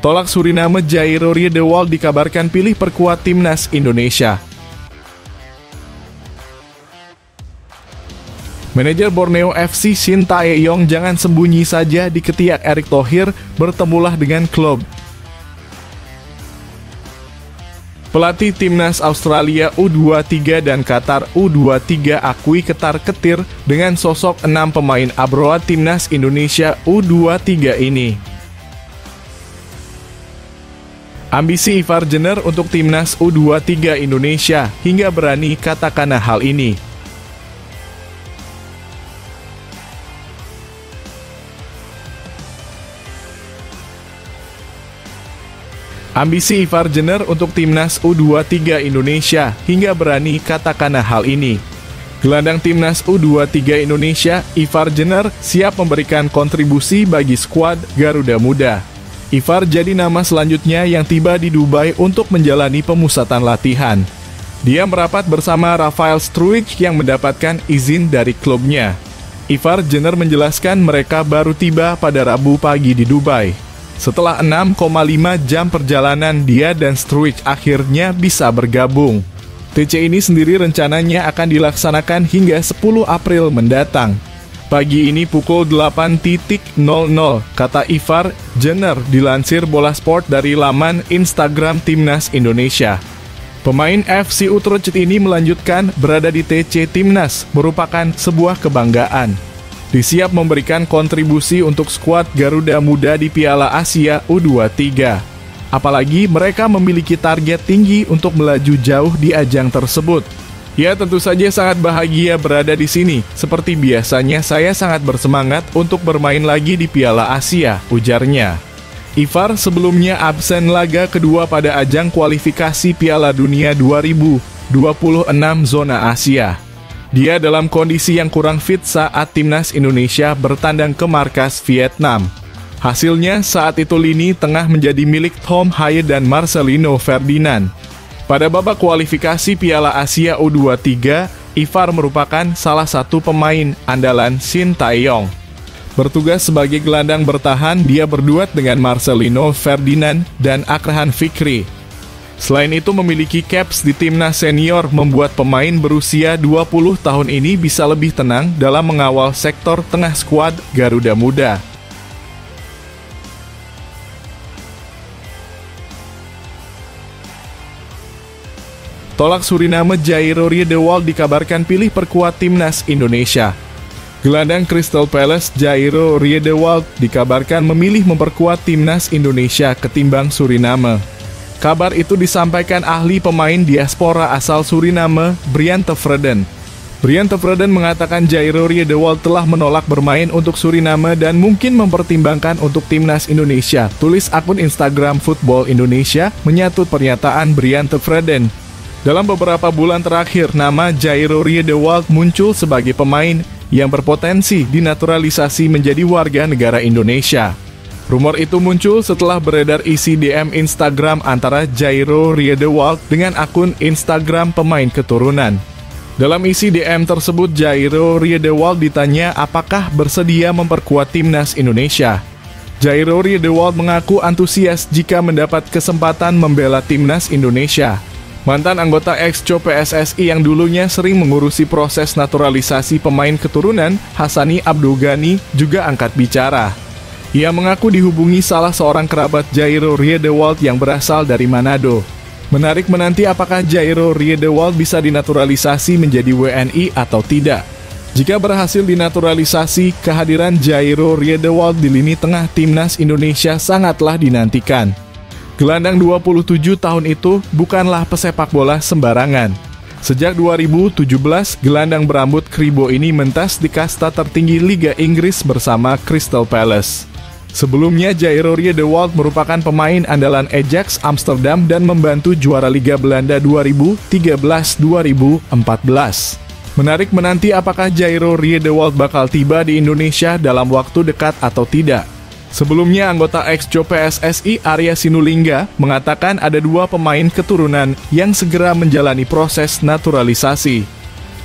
Tolak Suriname, Jairo Riedewald dikabarkan pilih perkuat timnas Indonesia. Manajer Borneo FC Shin Tae-yong jangan sembunyi saja di ketiak Erick Thohir, bertemulah dengan klub. Pelatih timnas Australia U23 dan Qatar U23 akui ketar-ketir dengan sosok 6 pemain abroad timnas Indonesia U23 ini. Ambisi Ivar Jenner untuk timnas U23 Indonesia hingga berani katakan hal ini. Ambisi Ivar Jenner untuk timnas U23 Indonesia hingga berani katakan hal ini. Gelandang timnas U23 Indonesia, Ivar Jenner, siap memberikan kontribusi bagi skuad Garuda Muda. Ivar jadi nama selanjutnya yang tiba di Dubai untuk menjalani pemusatan latihan. Dia merapat bersama Rafael Struijk yang mendapatkan izin dari klubnya. Ivar Jenner menjelaskan mereka baru tiba pada Rabu pagi di Dubai. Setelah 6,5 jam perjalanan, dia dan Struijk akhirnya bisa bergabung. TC ini sendiri rencananya akan dilaksanakan hingga 10 April mendatang. Pagi ini pukul 8.00, kata Ivar Jenner dilansir Bola Sport dari laman Instagram Timnas Indonesia. Pemain FC Utrecht ini melanjutkan berada di TC Timnas merupakan sebuah kebanggaan. Disiap memberikan kontribusi untuk skuad Garuda Muda di Piala Asia U23. Apalagi mereka memiliki target tinggi untuk melaju jauh di ajang tersebut. Ya, tentu saja sangat bahagia berada di sini. Seperti biasanya saya sangat bersemangat untuk bermain lagi di Piala Asia, ujarnya. Ivar sebelumnya absen laga kedua pada ajang kualifikasi Piala Dunia 2026 zona Asia. Dia dalam kondisi yang kurang fit saat timnas Indonesia bertandang ke markas Vietnam. Hasilnya saat itu lini tengah menjadi milik Tom Haye dan Marcelino Ferdinand. Pada babak kualifikasi Piala Asia U23, Ivar merupakan salah satu pemain andalan Shin Tae-yong. Bertugas sebagai gelandang bertahan, dia berduet dengan Marcelino Ferdinand dan Akrahan Fikri. Selain itu memiliki caps di timnas senior membuat pemain berusia 20 tahun ini bisa lebih tenang dalam mengawal sektor tengah skuad Garuda Muda. Tolak Suriname, Jairo Riedewald dikabarkan pilih perkuat timnas Indonesia. Gelandang Crystal Palace Jairo Riedewald dikabarkan memilih memperkuat timnas Indonesia ketimbang Suriname. Kabar itu disampaikan ahli pemain diaspora asal Suriname, Brian Tevreden. Brian Tevreden mengatakan Jairo Riedewald telah menolak bermain untuk Suriname dan mungkin mempertimbangkan untuk timnas Indonesia. Tulis akun Instagram Football Indonesia menyatut pernyataan Brian Tevreden. Dalam beberapa bulan terakhir, nama Jairo Riedewald muncul sebagai pemain yang berpotensi dinaturalisasi menjadi warga negara Indonesia. Rumor itu muncul setelah beredar isi DM Instagram antara Jairo Riedewald dengan akun Instagram pemain keturunan. Dalam isi DM tersebut, Jairo Riedewald ditanya apakah bersedia memperkuat timnas Indonesia. Jairo Riedewald mengaku antusias jika mendapat kesempatan membela timnas Indonesia. Mantan anggota ex-Co PSSI yang dulunya sering mengurusi proses naturalisasi pemain keturunan, Hassani Abdul Ghani, juga angkat bicara. Ia mengaku dihubungi salah seorang kerabat Jairo Riedewald yang berasal dari Manado. Menarik menanti apakah Jairo Riedewald bisa dinaturalisasi menjadi WNI atau tidak. Jika berhasil dinaturalisasi, kehadiran Jairo Riedewald di lini tengah timnas Indonesia sangatlah dinantikan. Gelandang 27 tahun itu bukanlah pesepak bola sembarangan. Sejak 2017, gelandang berambut kribo ini mentas di kasta tertinggi Liga Inggris bersama Crystal Palace. Sebelumnya, Jairo Riedewald merupakan pemain andalan Ajax Amsterdam dan membantu juara Liga Belanda 2013-2014. Menarik menanti apakah Jairo Riedewald bakal tiba di Indonesia dalam waktu dekat atau tidak. Sebelumnya, anggota ex-Co PSSI Arya Sinulinga mengatakan ada dua pemain keturunan yang segera menjalani proses naturalisasi.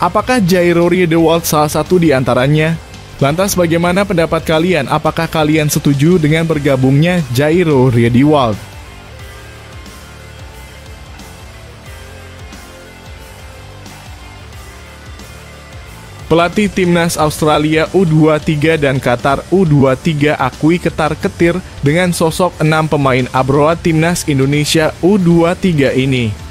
Apakah Jairo Riedewald salah satu di antaranya? Lantas bagaimana pendapat kalian? Apakah kalian setuju dengan bergabungnya Jairo Riediwald? Pelatih Timnas Australia U23 dan Qatar U23 akui ketar-ketir dengan sosok 6 pemain abroad Timnas Indonesia U23 ini.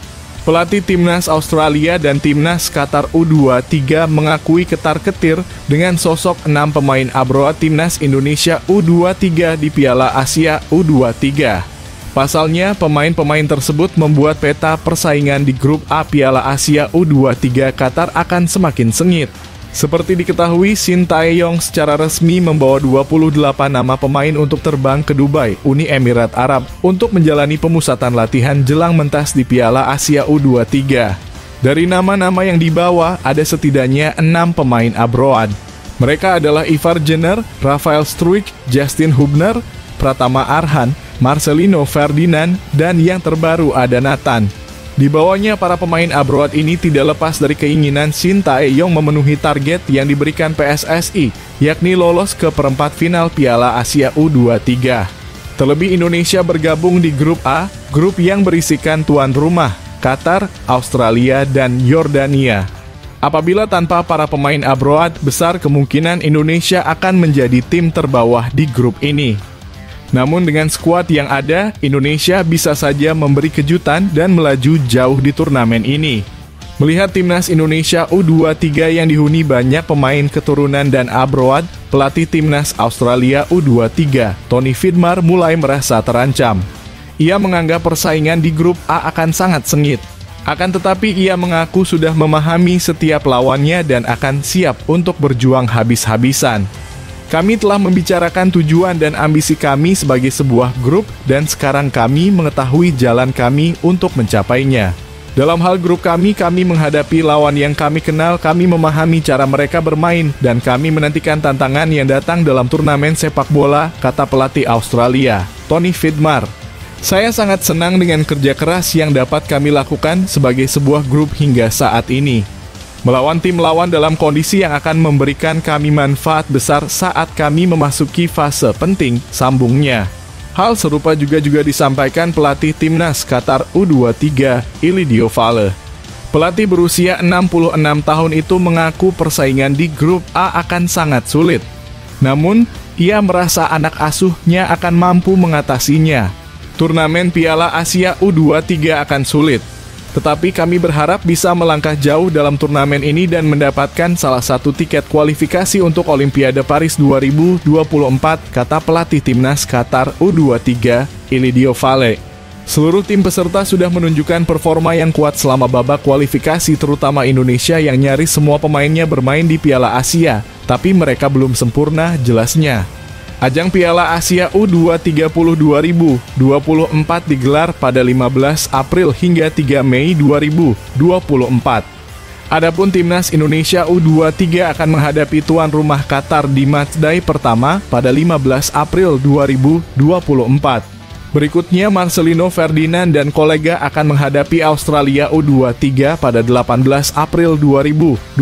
Pelatih Timnas Australia dan Timnas Qatar U23 mengakui ketar-ketir dengan sosok 6 pemain abroad Timnas Indonesia U23 di Piala Asia U23. Pasalnya, pemain-pemain tersebut membuat peta persaingan di grup A Piala Asia U23 Qatar akan semakin sengit. Seperti diketahui, Shin Tae-yong secara resmi membawa 28 nama pemain untuk terbang ke Dubai, Uni Emirat Arab, untuk menjalani pemusatan latihan jelang mentas di Piala Asia U23. Dari nama-nama yang dibawa, ada setidaknya 6 pemain abroad. Mereka adalah Ivar Jenner, Rafael Struijk, Justin Hubner, Pratama Arhan, Marcelino Ferdinand, dan yang terbaru ada Nathan. Di bawahnya, para pemain abroad ini tidak lepas dari keinginan Shin Tae-yong memenuhi target yang diberikan PSSI, yakni lolos ke perempat final Piala Asia U23. Terlebih Indonesia bergabung di grup A, grup yang berisikan tuan rumah, Qatar, Australia, dan Yordania. Apabila tanpa para pemain abroad, besar kemungkinan Indonesia akan menjadi tim terbawah di grup ini. Namun dengan skuad yang ada, Indonesia bisa saja memberi kejutan dan melaju jauh di turnamen ini. Melihat Timnas Indonesia U23 yang dihuni banyak pemain keturunan dan abroad, pelatih Timnas Australia U23, Tony Vidmar, mulai merasa terancam. Ia menganggap persaingan di grup A akan sangat sengit. Akan tetapi ia mengaku sudah memahami setiap lawannya dan akan siap untuk berjuang habis-habisan. Kami telah membicarakan tujuan dan ambisi kami sebagai sebuah grup dan sekarang kami mengetahui jalan kami untuk mencapainya. Dalam hal grup kami menghadapi lawan yang kami kenal, kami memahami cara mereka bermain, dan kami menantikan tantangan yang datang dalam turnamen sepak bola, kata pelatih Australia, Tony Vidmar. Saya sangat senang dengan kerja keras yang dapat kami lakukan sebagai sebuah grup hingga saat ini. Melawan tim lawan dalam kondisi yang akan memberikan kami manfaat besar saat kami memasuki fase penting, sambungnya. Hal serupa juga disampaikan pelatih Timnas Qatar U23, Ilidio Vale. Pelatih berusia 66 tahun itu mengaku persaingan di grup A akan sangat sulit. Namun, ia merasa anak asuhnya akan mampu mengatasinya. Turnamen Piala Asia U23 akan sulit. Tetapi kami berharap bisa melangkah jauh dalam turnamen ini dan mendapatkan salah satu tiket kualifikasi untuk Olimpiade Paris 2024, kata pelatih Timnas Qatar U23, Ilidio Vale. Seluruh tim peserta sudah menunjukkan performa yang kuat selama babak kualifikasi, terutama Indonesia yang nyaris semua pemainnya bermain di Piala Asia, tapi mereka belum sempurna, jelasnya. Ajang Piala Asia U23 2024 digelar pada 15 April hingga 3 Mei 2024. Adapun Timnas Indonesia U23 akan menghadapi tuan rumah Qatar di matchday pertama pada 15 April 2024. Berikutnya, Marcelino Ferdinand dan kolega akan menghadapi Australia U23 pada 18 April 2024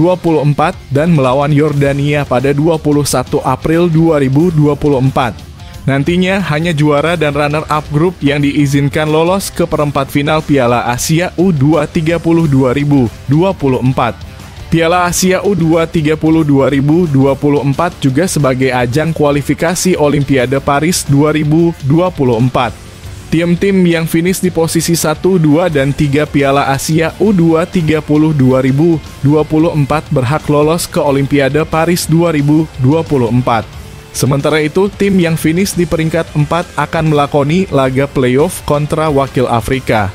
dan melawan Yordania pada 21 April 2024. Nantinya, hanya juara dan runner-up grup yang diizinkan lolos ke perempat final Piala Asia U23 2024. Piala Asia U23 2024 juga sebagai ajang kualifikasi Olimpiade Paris 2024. Tim-tim yang finish di posisi 1, 2, dan 3 Piala Asia U23 2024 berhak lolos ke Olimpiade Paris 2024. Sementara itu, tim yang finish di peringkat 4 akan melakoni laga playoff kontra wakil Afrika.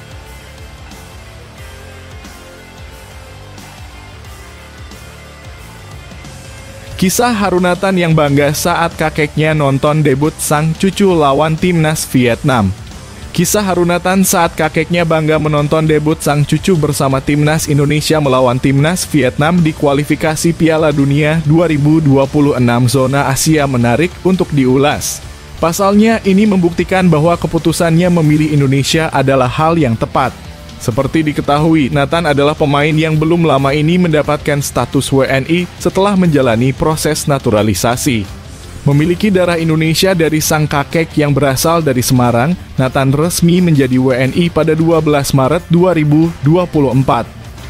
Kisah Harunatan yang bangga saat kakeknya nonton debut sang cucu lawan Timnas Vietnam. Kisah Harunatan saat kakeknya bangga menonton debut sang cucu bersama Timnas Indonesia melawan Timnas Vietnam di kualifikasi Piala Dunia 2026 zona Asia menarik untuk diulas. Pasalnya, ini membuktikan bahwa keputusannya memilih Indonesia adalah hal yang tepat. Seperti diketahui, Nathan adalah pemain yang belum lama ini mendapatkan status WNI setelah menjalani proses naturalisasi. Memiliki darah Indonesia dari sang kakek yang berasal dari Semarang, Nathan resmi menjadi WNI pada 12 Maret 2024.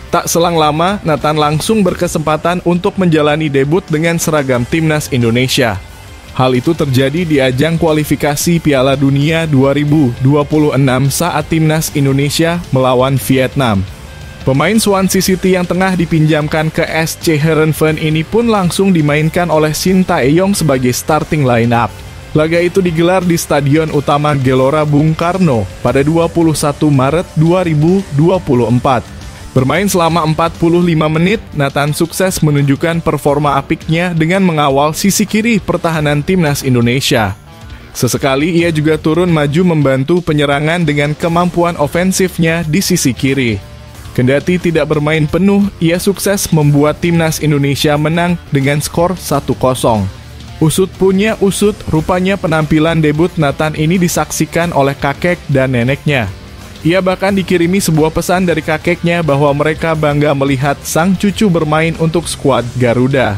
Tak selang lama, Nathan langsung berkesempatan untuk menjalani debut dengan seragam Timnas Indonesia. Hal itu terjadi di ajang kualifikasi Piala Dunia 2026 saat Timnas Indonesia melawan Vietnam. Pemain Swansea City yang tengah dipinjamkan ke SC Heerenveen ini pun langsung dimainkan oleh Shin Tae-yong sebagai starting line-up. Laga itu digelar di Stadion Utama Gelora Bung Karno pada 21 Maret 2024. Bermain selama 45 menit, Nathan sukses menunjukkan performa apiknya dengan mengawal sisi kiri pertahanan Timnas Indonesia. Sesekali ia juga turun maju membantu penyerangan dengan kemampuan ofensifnya di sisi kiri. Kendati tidak bermain penuh, ia sukses membuat Timnas Indonesia menang dengan skor 1-0. Usut punya usut, rupanya penampilan debut Nathan ini disaksikan oleh kakek dan neneknya. Ia bahkan dikirimi sebuah pesan dari kakeknya bahwa mereka bangga melihat sang cucu bermain untuk skuad Garuda.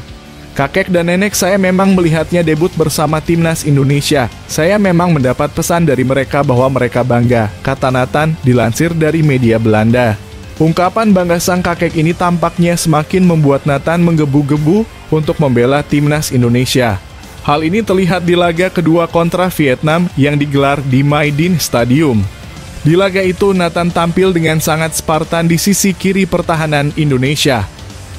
Kakek dan nenek saya memang melihatnya debut bersama Timnas Indonesia. Saya memang mendapat pesan dari mereka bahwa mereka bangga, kata Nathan dilansir dari media Belanda. Ungkapan bangga sang kakek ini tampaknya semakin membuat Nathan menggebu-gebu untuk membela Timnas Indonesia. Hal ini terlihat di laga kedua kontra Vietnam yang digelar di Maidin Stadium. Di laga itu, Nathan tampil dengan sangat Spartan di sisi kiri pertahanan Indonesia.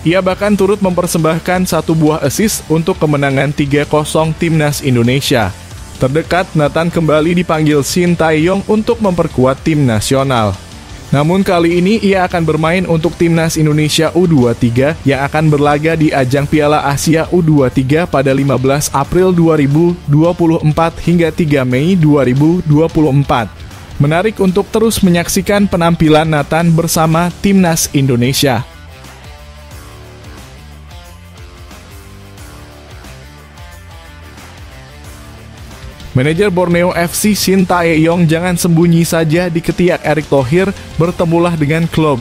Ia bahkan turut mempersembahkan satu buah assist untuk kemenangan 3-0 Timnas Indonesia. Terdekat, Nathan kembali dipanggil Shin Tae-yong untuk memperkuat tim nasional. Namun kali ini ia akan bermain untuk Timnas Indonesia U23 yang akan berlaga di ajang Piala Asia U23 pada 15 April 2024 hingga 3 Mei 2024. Menarik untuk terus menyaksikan penampilan Nathan bersama Timnas Indonesia. Manajer Borneo FC Shin Tae-yong jangan sembunyi saja di ketiak Erick Thohir, bertemulah dengan klub.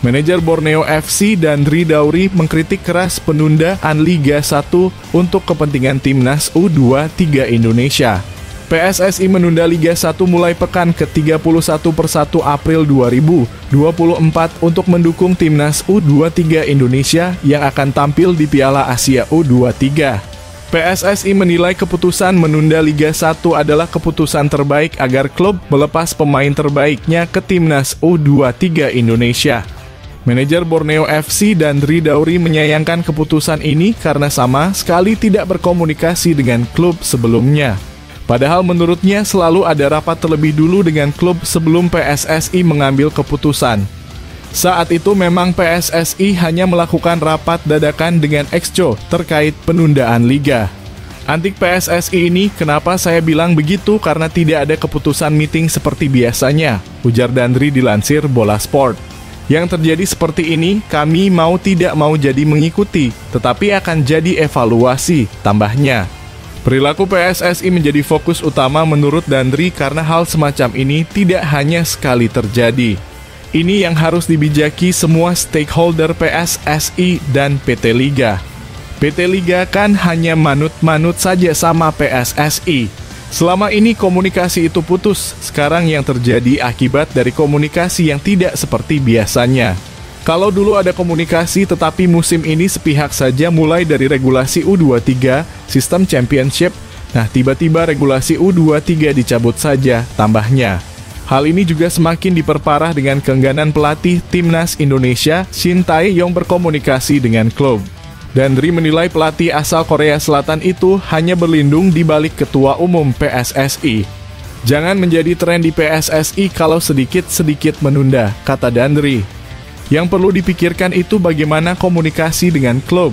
Manajer Borneo FC Dandri Dauri mengkritik keras penundaan Liga 1 untuk kepentingan Timnas U23 Indonesia. PSSI menunda Liga 1 mulai pekan ke-31 per 1 April 2024 untuk mendukung Timnas U23 Indonesia yang akan tampil di Piala Asia U23. PSSI menilai keputusan menunda Liga 1 adalah keputusan terbaik agar klub melepas pemain terbaiknya ke Timnas U23 Indonesia. Manajer Borneo FC Dandri Dauri menyayangkan keputusan ini karena sama sekali tidak berkomunikasi dengan klub sebelumnya. Padahal menurutnya selalu ada rapat terlebih dulu dengan klub sebelum PSSI mengambil keputusan. Saat itu memang PSSI hanya melakukan rapat dadakan dengan Exco terkait penundaan liga. Antik PSSI ini, kenapa saya bilang begitu? Karena tidak ada keputusan meeting seperti biasanya, ujar Dandri dilansir Bola Sport. Yang terjadi seperti ini, kami mau tidak mau jadi mengikuti, tetapi akan jadi evaluasi, tambahnya. Perilaku PSSI menjadi fokus utama menurut Dandri karena hal semacam ini tidak hanya sekali terjadi. Ini yang harus dibijaki semua stakeholder PSSI dan PT Liga. PT Liga kan hanya manut-manut saja sama PSSI. Selama ini komunikasi itu putus, sekarang yang terjadi akibat dari komunikasi yang tidak seperti biasanya. Kalau dulu ada komunikasi tetapi musim ini sepihak saja mulai dari regulasi U23, sistem championship, nah tiba-tiba regulasi U23 dicabut saja, tambahnya. Hal ini juga semakin diperparah dengan keengganan pelatih Timnas Indonesia, Shin Tae-yong berkomunikasi dengan klub. Dandri menilai pelatih asal Korea Selatan itu hanya berlindung di balik ketua umum PSSI. Jangan menjadi tren di PSSI kalau sedikit-sedikit menunda, kata Dandri. Yang perlu dipikirkan itu bagaimana komunikasi dengan klub.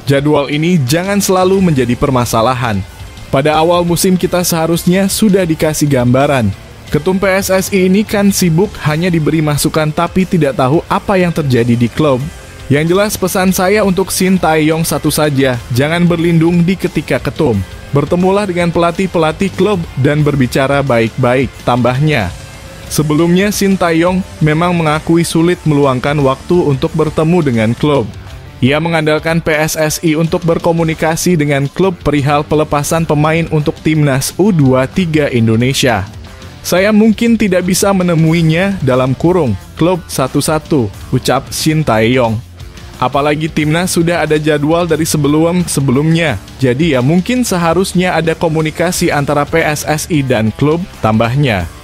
Jadwal ini jangan selalu menjadi permasalahan. Pada awal musim kita seharusnya sudah dikasih gambaran. Ketum PSSI ini kan sibuk hanya diberi masukan tapi tidak tahu apa yang terjadi di klub. Yang jelas pesan saya untuk Shin Tae-yong satu saja, jangan berlindung di ketika ketum. Bertemulah dengan pelatih-pelatih klub dan berbicara baik-baik, tambahnya. Sebelumnya, Shin Tae-yong memang mengakui sulit meluangkan waktu untuk bertemu dengan klub. Ia mengandalkan PSSI untuk berkomunikasi dengan klub perihal pelepasan pemain untuk timnas U23 Indonesia. Saya mungkin tidak bisa menemuinya dalam kurung klub satu-satu, ucap Shin Tae-yong. Apalagi timnas sudah ada jadwal dari sebelumnya, jadi ya mungkin seharusnya ada komunikasi antara PSSI dan klub, tambahnya.